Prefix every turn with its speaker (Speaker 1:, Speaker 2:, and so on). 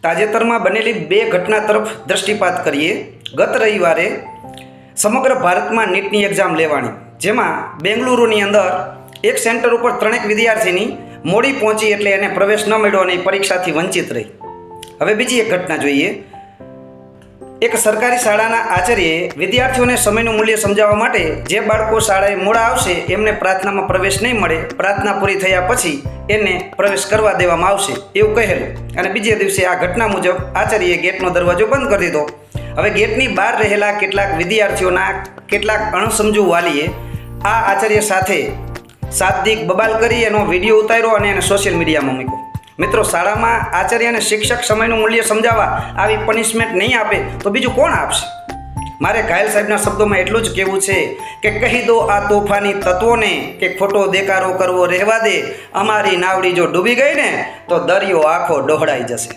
Speaker 1: તાજેતરમાં બનેલી બે ઘટના તરફ દ્રષ્ટિપાત કરીએ. ગત રવિવારે સમગ્ર ભારતમાં નીટની એક્ઝામ લેવાની, જેમાં બેંગલુરુની અંદર એક સેન્ટર ઉપર 3 વિદ્યાર્થીની મોડી પહોંચી એટલે એને પ્રવેશ ન મળ્યો અને પરીક્ષાથી વંચિત રહી. હવે બીજી એક ઘટના જોઈએ. એક સરકારી શાળાના આચાર્યએ વિદ્યાર્થીઓને સમયનું મૂલ્ય સમજાવવા માટે જે બાળકો શાળાએ મોડા આવશે એમને પ્રાર્થનામાં પ્રવેશ નહીં મળે, પ્રાર્થના પૂરી થયા પછી એને પ્રવેશ કરવા દેવામાં આવશે એવું કહેલું. અને બીજે દિવસે આ ઘટના મુજબ આચાર્યએ ગેટનો દરવાજો બંધ કરી દીધો. હવે ગેટની બહાર રહેલા કેટલાક વિદ્યાર્થીઓના કેટલાક અણસમજુ વાલીએ આ આચાર્ય સાથે શાબ્દિક બબાલ કરી એનો વિડીયો ઉતાર્યો અને એને સોશિયલ મીડિયામાં મૂક્યો. મિત્રો, શાળામાં આચાર્ય અને શિક્ષક સમયનું મૂલ્ય સમજાવવા આવી પનિશમેન્ટ નહીં આપે તો બીજું કોણ આપશે? મારે ઘાયલ સાહેબના શબ્દોમાં એટલું જ કહેવું છે કે કહી દો આ તોફાની તત્વોને કે ખોટો દેકારો કરવો રહેવા દે. અમારી નાવડી જો ડૂબી ગઈ ને તો દરિયો આખો ડહોળાઈ જશે.